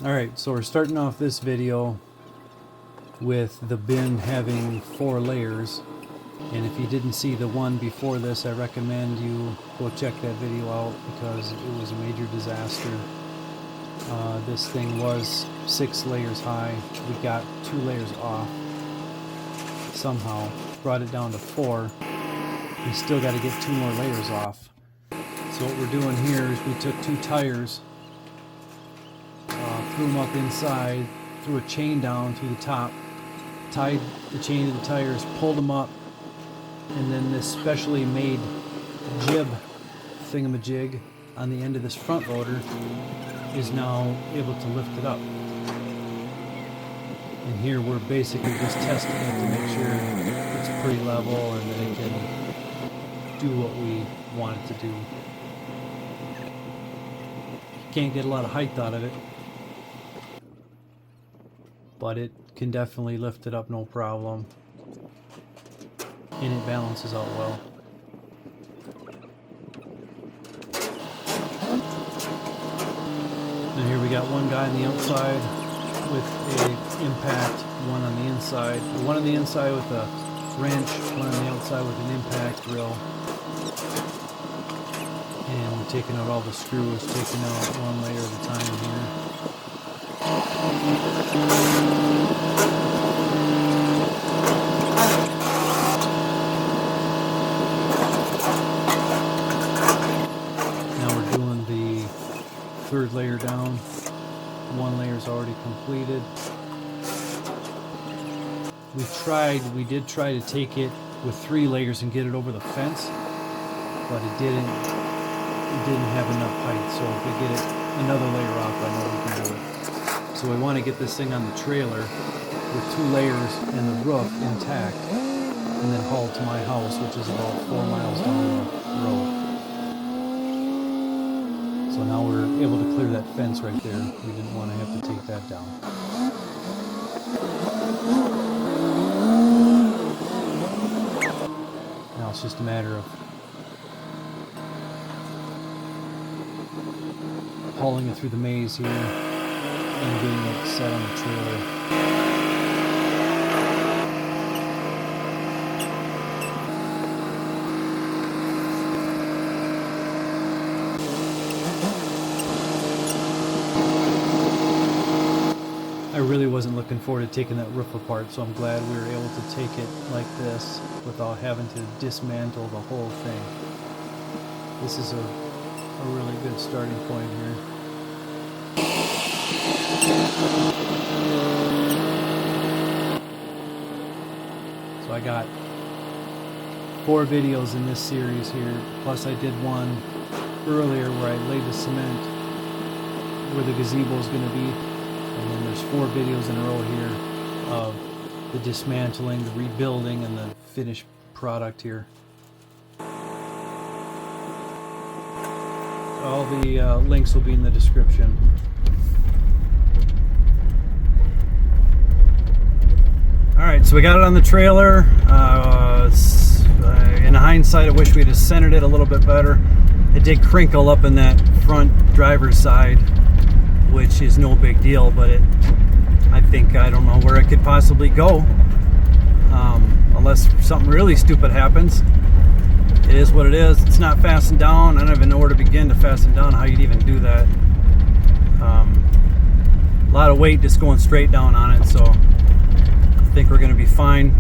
Alright, so we're starting off this video with the bin having 4 layers, and if you didn't see the one before this, I recommend you go check that video out because it was a major disaster. This thing was 6 layers high. We got 2 layers off somehow, brought it down to 4. We still got to get 2 more layers off. So what we're doing here is we took 2 tires, threw them up inside, threw a chain down through the top, tied the chain to the tires, pulled them up, and then this specially made jib thingamajig on the end of this front loader is now able to lift it up. And here we're basically just testing it to make sure it's pretty level and that it can do what we want it to do. Can't get a lot of height out of it, but it can definitely lift it up no problem, and it balances out well. And here we got one guy on the outside with an impact, one on the inside, one on the inside with a wrench, one on the outside with an impact drill. And we're taking out all the screws, taking out one layer at a time here. Now we're doing the 3rd layer down. 1 layer is already completed. We did try to take it with 3 layers and get it over the fence, but it didn't have enough height. So if we get it another layer off, I know we can do it. So we want to get this thing on the trailer with 2 layers and the roof intact, and then haul to my house, which is about 4 miles down the road. So now we're able to clear that fence right there. We didn't want to have to take that down. Now it's just a matter of hauling it through the maze here and getting it set on the trailer. I really wasn't looking forward to taking that roof apart, so I'm glad we were able to take it like this without having to dismantle the whole thing. This is a really good starting point here. So I got 4 videos in this series here, plus I did one earlier where I laid the cement where the gazebo is going to be, and then there's 4 videos in a row here of the dismantling, the rebuilding, and the finished product here. All the links will be in the description. Alright, so we got it on the trailer. In hindsight, I wish we'd have centered it a little bit better. It did crinkle up in that front driver's side, which is no big deal, but I don't know where it could possibly go, unless something really stupid happens. It is what it is. It's not fastened down. I don't even know where to begin to fasten down, how you'd even do that. A lot of weight just going straight down on it, so I think we're going to be fine.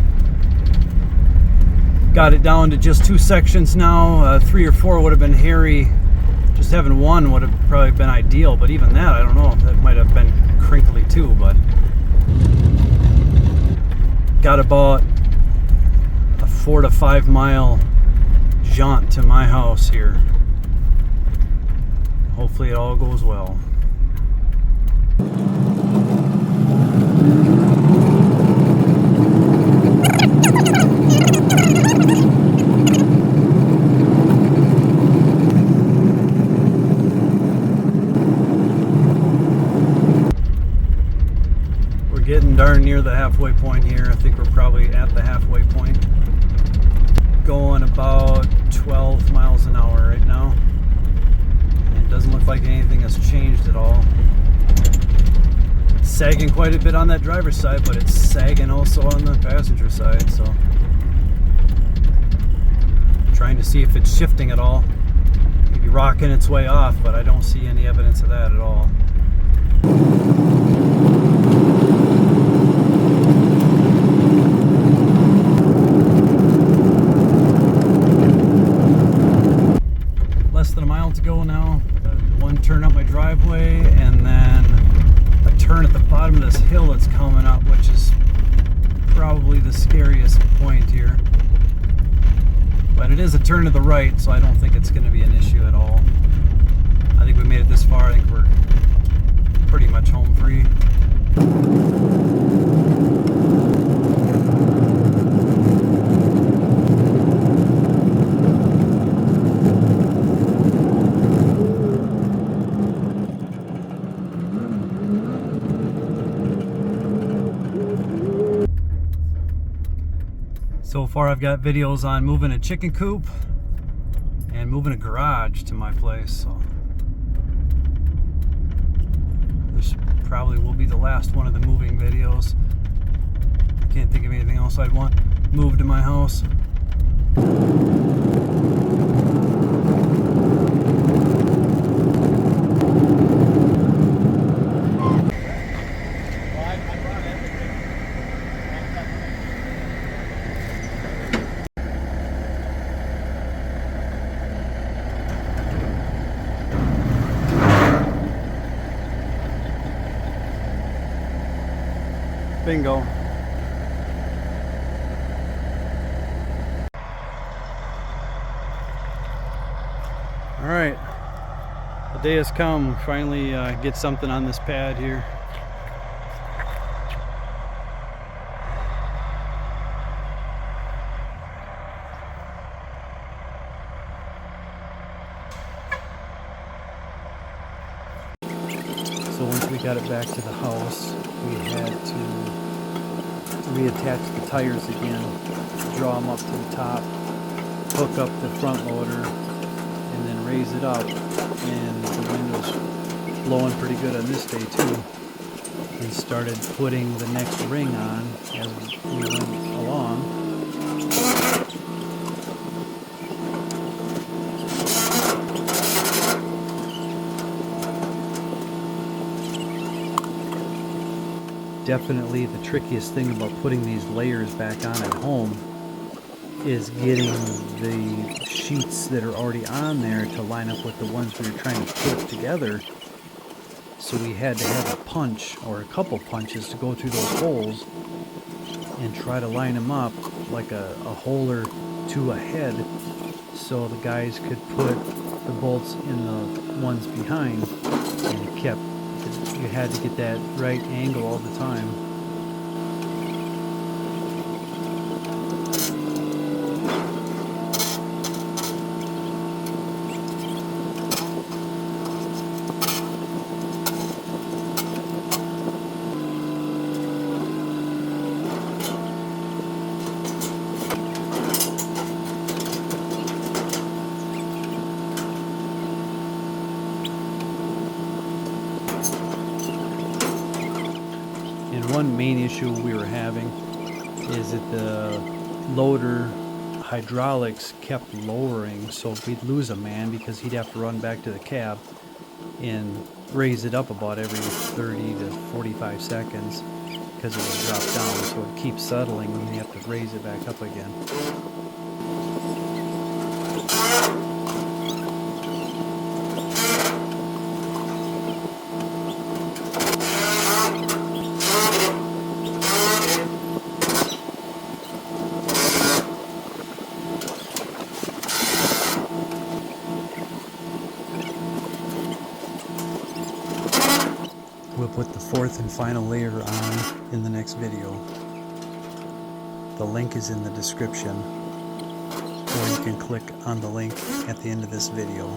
Got it down to just 2 sections now. 3 or 4 would have been hairy. Just having 1 would have probably been ideal, but even that, I don't know. That might have been crinkly too, but got about a 4 to 5 mile jaunt to my house here. Hopefully it all goes well. We're getting darn near the halfway point here. I think we're probably at the halfway point. Going about 12 miles an hour right now. It doesn't look like anything has changed at all. sagging quite a bit on that driver's side, but it's sagging also on the passenger side, so trying to see if it's shifting at all. Maybe rocking its way off, but I don't see any evidence of that at all. Less than a mile to go now. One turn up my driveway, and then a turn at the bottom of this hill that's coming up, which is probably the scariest point here. But it is a turn to the right, so I don't think it's going to be an issue at all. I think we made it this far. I think we're pretty much home free. So far I've got videos on moving a chicken coop and moving a garage to my place, so this probably will be the last one of the moving videos. I can't think of anything else I'd want moved to my house. Bingo. Alright, the day has come. Finally get something on this pad here. So once we got it back to the house, we had to reattach the tires again, draw them up to the top, hook up the front loader, and then raise it up. And the wind was blowing pretty good on this day too. And started putting the next ring on as we went along. Definitely the trickiest thing about putting these layers back on at home is getting the sheets that are already on there to line up with the ones we were trying to put together. So we had to have a punch or a couple punches to go through those holes and try to line them up like a hole or two ahead, so the guys could put the bolts in the ones behind, and it kept, you had to get that right angle all the time. And one main issue we were having is that the loader hydraulics kept lowering, so we'd lose a man because he'd have to run back to the cab and raise it up about every 30 to 45 seconds because it would drop down, so it keeps settling and you have to raise it back up again. We'll put the fourth and final layer on in the next video. The link is in the description, or you can click on the link at the end of this video.